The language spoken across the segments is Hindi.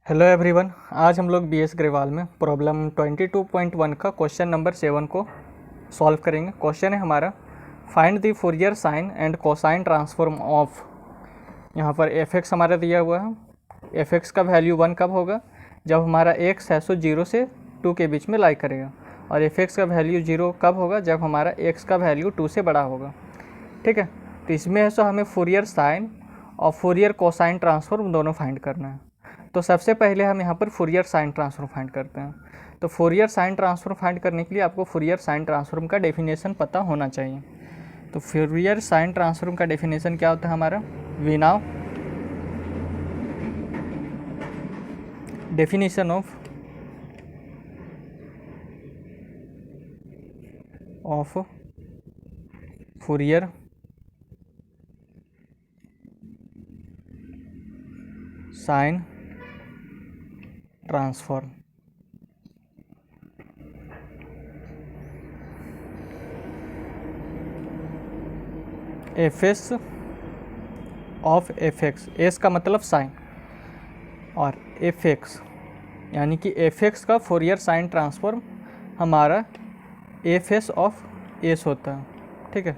हेलो एवरीवन, आज हम लोग बीएस ग्रेवाल में प्रॉब्लम 22.1 का क्वेश्चन नंबर 7 को सॉल्व करेंगे। क्वेश्चन है हमारा, find the Fourier sine and cosine transform of. यहाँ पर एफ एक्स हमारा दिया हुआ है। एफ एक्स का वैल्यू 1 कब होगा? जब हमारा एक्स है सो 0 से 2 के बीच में लाई करेगा। और एफ एक्स का वैल्यू 0 कब होगा? जब हमारा एक्स का वैल्यू 2 से बड़ा होगा। ठीक है, तो इसमें है सो हमें फूरियर साइन और फूरियर कोसाइन ट्रांसफॉर्म दोनों फाइंड करना है। तो सबसे पहले हम यहाँ पर फूरियर साइन ट्रांसफॉर्म फाइंड करते हैं। तो फूरियर साइन ट्रांसफॉर्म फाइंड करने के लिए आपको फूरियर साइन ट्रांसफॉर्म का डेफिनेशन पता होना चाहिए। तो फूरियर साइन ट्रांसफॉर्म का डेफिनेशन क्या होता है हमारा? We now definition of Fourier sine transform. F S of F X, S का मतलब साइन, और एफ एक्स यानी कि एफ एक्स का फूरियर साइन ट्रांसफॉर्म हमारा एफ एस ऑफ एस होता है। ठीक है,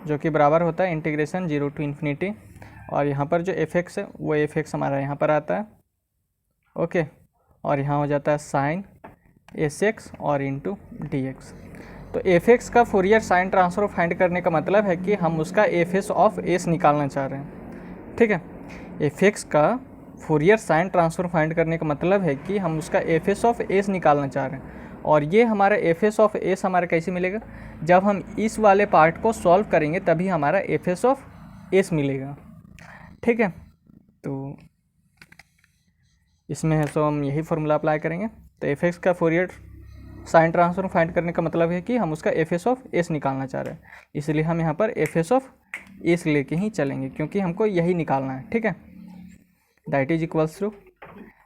जो कि बराबर होता है इंटीग्रेशन 0 टू इन्फिनिटी। और यहाँ पर जो एफ एक्स है वो एफ एक्स हमारा यहाँ पर आता है। ओके, और यहाँ हो जाता है साइन एस एक्स और इंटू डी एक्स। तो एफ एक्स का फूरियर साइन ट्रांसफॉर्म फाइंड करने का मतलब है कि हम उसका एफ एस ऑफ एस निकालना चाह रहे हैं। ठीक है, एफ एक्स का फूरियर साइन ट्रांसफॉर्म फाइंड करने का मतलब है कि हम उसका एफ एस ऑफ एस निकालना चाह रहे हैं। और ये हमारा एफ एस ऑफ एस हमारा कैसे मिलेगा? जब हम इस वाले पार्ट को सॉल्व करेंगे तभी हमारा एफ एस ऑफ एस मिलेगा। ठीक है, तो इसमें है सो हम यही फॉर्मूला अप्लाई करेंगे। तो एफ एक्स का फूरियर साइन ट्रांसफॉर्म फाइंड करने का मतलब है कि हम उसका एफ एस ऑफ एस निकालना चाह रहे हैं, इसलिए हम यहाँ पर एफ एस ऑफ एस लेके ही चलेंगे क्योंकि हमको यही निकालना है। ठीक है, दैट इज इक्वल्स टू,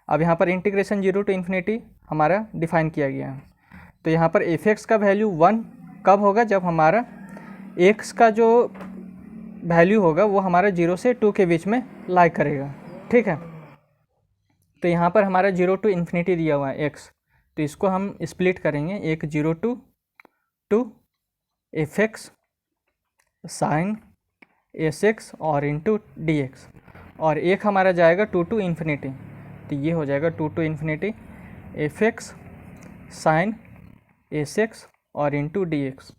अब यहाँ पर इंटीग्रेशन 0 टू इन्फिनिटी हमारा डिफाइन किया गया है। तो यहाँ पर एफ एक्स का वैल्यू 1 कब होगा? जब हमारा एक्स का जो वैल्यू होगा वो हमारा 0 से 2 के बीच में लाई करेगा। ठीक है, तो यहाँ पर हमारा 0 टू इन्फिनिटी दिया हुआ है एक्स, तो इसको हम स्प्लिट करेंगे, एक 0 to 2 F x sine S x और इंटू डी एक्स, और एक हमारा जाएगा 2 टू इन्फिनिटी, तो ये हो जाएगा 2 to infinity F x sine S x और इंटू डी एक्स।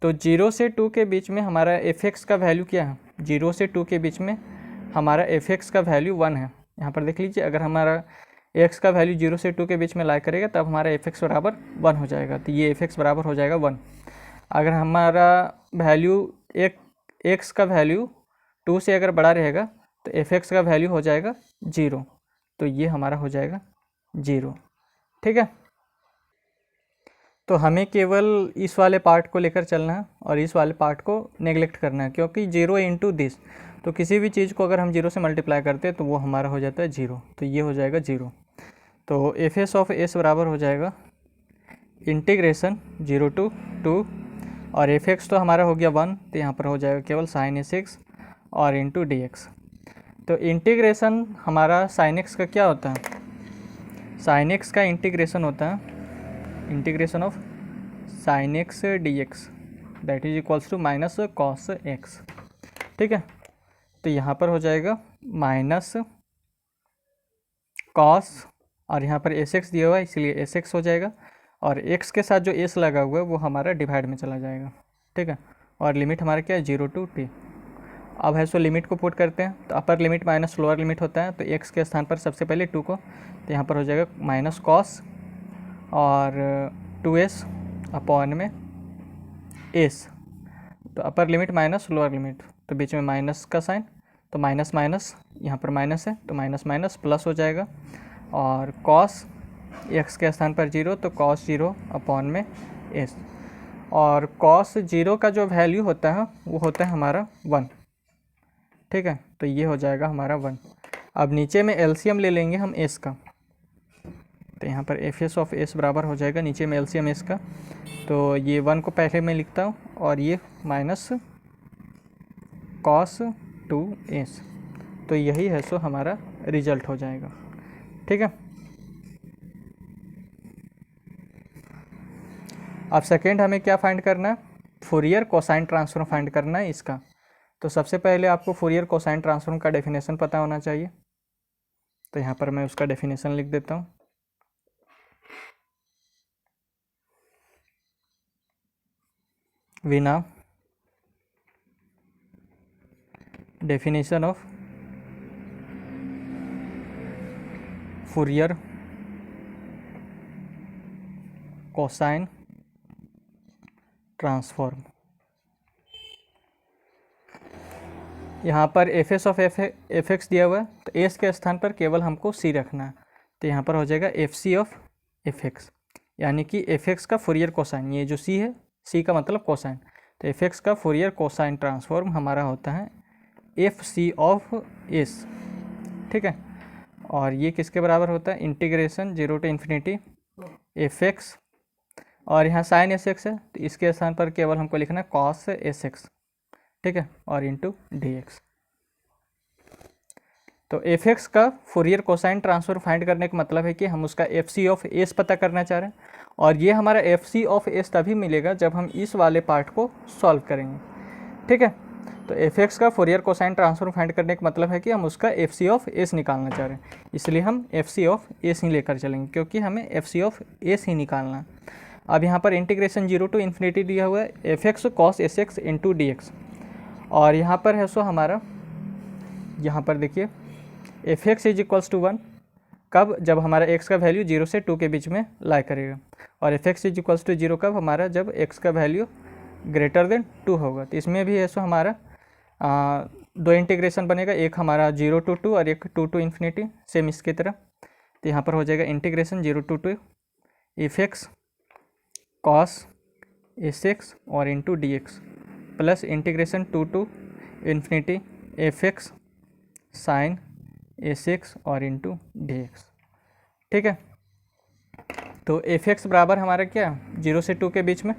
तो 0 से 2 के बीच में हमारा एफ एक्स का वैल्यू क्या है? 0 से 2 के बीच में हमारा एफ एक्स का वैल्यू 1 है। यहाँ पर देख लीजिए, अगर हमारा एक्स का वैल्यू 0 से 2 के बीच में लाई करेगा तब हमारा एफ एक्स बराबर 1 हो जाएगा। तो ये एफ एक्स बराबर हो जाएगा 1। अगर हमारा वैल्यू एक्स का वैल्यू 2 से अगर बड़ा रहेगा तो एफ एक्स का वैल्यू हो जाएगा 0, तो ये हमारा हो जाएगा 0। ठीक है, तो हमें केवल इस वाले पार्ट को लेकर चलना है और इस वाले पार्ट को नेगलेक्ट करना है, क्योंकि 0 इंटू दिस, तो किसी भी चीज़ को अगर हम 0 से मल्टीप्लाई करते हैं तो वो हमारा हो जाता है 0, तो ये हो जाएगा 0। तो एफ एस ऑफ एस बराबर हो जाएगा इंटीग्रेशन 0 टू 2, और एफ एक्स तो हमारा हो गया 1, तो यहाँ पर हो जाएगा केवल साइन एस एक्स और इंटू डी एक्स। तो इंटीग्रेशन हमारा साइन एक्स का क्या होता है? साइन एक्स का इंटीग्रेशन होता है integration of sine X D X, that is equals to minus cos X. ठीक है, तो यहाँ पर हो जाएगा माइनस कॉस, और यहाँ पर एस एक्स दिया हुआ है इसलिए एस एक्स हो जाएगा, और एक्स के साथ जो एस लगा हुआ है वो हमारा डिवाइड में चला जाएगा। ठीक है, और लिमिट हमारा क्या है? 0 टू टी। अब है सो लिमिट को पुट करते हैं, तो upper limit minus lower limit होता है, तो एक्स के स्थान पर सबसे पहले 2 को, तो यहाँ पर हो जाएगा माइनस कॉस और 2s अपॉन में s। तो upper limit minus lower limit, तो बीच में माइनस का साइन, तो माइनस माइनस यहाँ पर माइनस है तो माइनस माइनस प्लस हो जाएगा, और कॉस x के स्थान पर 0, तो कॉस 0 अपॉन में s, और कॉस 0 का जो वैल्यू होता है वो होता है हमारा 1। ठीक है, तो ये हो जाएगा हमारा 1। अब नीचे में एलसीएम ले लेंगे हम s का, तो यहाँ पर एफ एस ऑफ एस बराबर हो जाएगा नीचे में एलसीएम एस का, तो ये 1 को पहले मैं लिखता हूँ और ये माइनस कॉस 2s, तो यही है सो हमारा रिजल्ट हो जाएगा। ठीक है। अब सेकेंड हमें क्या फाइंड करना है, फूरियर कोसाइन ट्रांसफॉर्म फाइंड करना है इसका। तो सबसे पहले आपको फूरियर कोसाइन ट्रांसफॉर्म का डेफिनेशन पता होना चाहिए। तो यहाँ पर मैं उसका डेफिनेशन लिख देता हूँ। We now definition of Fourier cosine transform. यहाँ पर F S of F X दिया हुआ है, तो एस के स्थान पर केवल हमको सी रखना है। तो यहाँ पर हो जाएगा F C of F X, यानी कि एफ एक्स का फुरियर कोसाइन, ये जो सी है, सी का मतलब कोसाइन, तो एफ एक्स का फुरियर कोसाइन ट्रांसफॉर्म हमारा होता है एफ सी ऑफ एस, ठीक है। और ये किसके बराबर होता है, integration 0 to infinity F X, और यहाँ साइन एस एक्स है, तो इसके स्थान पर केवल हमको लिखना है कॉस एस एक्स, ठीक है, और इंटू डी एक्स। तो एफ एक्स का फुरियर कोसाइन ट्रांसफर फाइंड करने का मतलब है कि हम उसका एफ सी ऑफ एस पता करना चाह रहे हैं, और ये हमारा एफ सी ऑफ एस तभी मिलेगा जब हम इस वाले पार्ट को सॉल्व करेंगे, ठीक है। तो एफ एक्स का फुरियर कोसाइन ट्रांसफॉर्म फाइंड करने का मतलब है कि हम उसका एफ सी ऑफ एस निकालना चाह रहे हैं, इसलिए हम एफ सी ऑफ एस ही लेकर चलेंगे, क्योंकि हमें एफ सी ऑफ एस ही निकालना है। अब यहाँ पर इंटीग्रेशन 0 टू इन्फिनिटी दिया हुआ है F x cos S X into D X, और यहाँ पर है सो हमारा, यहाँ पर देखिए F X is equals to 1 कब, जब हमारा x का वैल्यू 0 से 2 के बीच में लाई करेगा, और F X is equals to 0 कब, हमारा जब x का वैल्यू ग्रेटर देन 2 होगा। तो इसमें भी है सो हमारा दो इंटीग्रेशन बनेगा, एक हमारा 0 टू 2 और एक 2 टू इन्फिनिटी, सेम इसकी तरह। तो यहाँ पर हो जाएगा integration 0 to 2 F x cos S x और into D x, plus integration 2 to infinity F x sine S x और इंटू डी एक्स, ठीक है। तो एफ एक्स बराबर हमारा क्या, 0 से 2 के बीच में,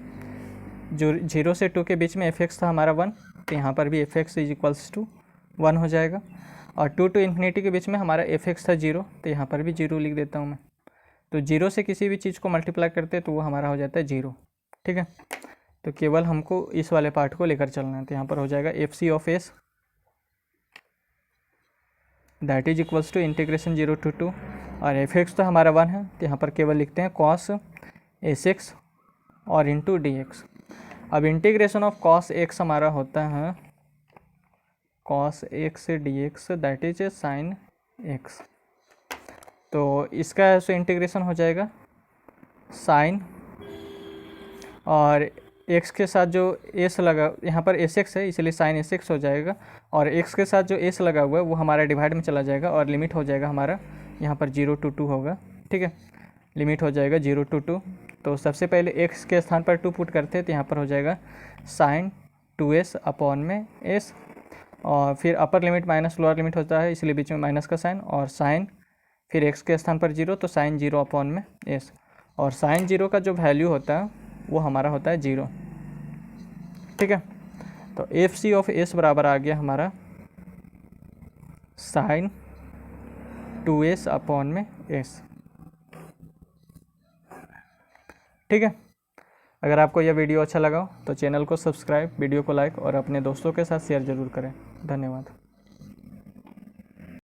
जो 0 से 2 के बीच में एफ एक्स था हमारा 1, तो यहाँ पर भी F X is equals to 1 हो जाएगा, और 2 टू इन्फिनिटी के बीच में हमारा एफ एक्स था 0, तो यहाँ पर भी 0 लिख देता हूँ मैं। तो 0 से किसी भी चीज़ को मल्टीप्लाई करते हैं तो वो हमारा हो जाता है 0, ठीक है। तो केवल हमको इस वाले पार्ट को लेकर चलना है, तो यहाँ पर हो जाएगा F C of S that is equals to integration 0 to 2, और एफ एक्स तो हमारा 1 है, तो यहाँ पर केवल लिखते हैं कॉस एस एक्स और इंटू डी एक्स। अब इंटीग्रेशन ऑफ कॉस एक्स हमारा होता है cos x D X that is sine x, तो इसका ऐसे इंटीग्रेशन हो जाएगा साइन, और x के साथ जो s लगा, यहाँ पर एस एक्स है इसलिए साइन एस एक्स हो जाएगा, और x के साथ जो s लगा हुआ है वो हमारा डिवाइड में चला जाएगा, और लिमिट हो जाएगा हमारा यहाँ पर 0 टू 2 होगा, ठीक है, लिमिट हो जाएगा 0 टू 2। तो सबसे पहले x के स्थान पर 2 पुट करते हैं, तो यहाँ पर हो जाएगा साइन 2s अपॉन में s, और फिर upper limit minus lower limit होता है इसलिए बीच में माइनस का साइन, और साइन फिर x के स्थान पर 0, तो साइन 0 अपॉन में s, और साइन 0 का जो वैल्यू होता है वो हमारा होता है 0, ठीक है। तो एफ सी ऑफ एस बराबर आ गया हमारा साइन 2s अपॉन में s, ठीक है। अगर आपको यह वीडियो अच्छा लगा हो तो चैनल को सब्सक्राइब, वीडियो को लाइक और अपने दोस्तों के साथ शेयर ज़रूर करें। धन्यवाद।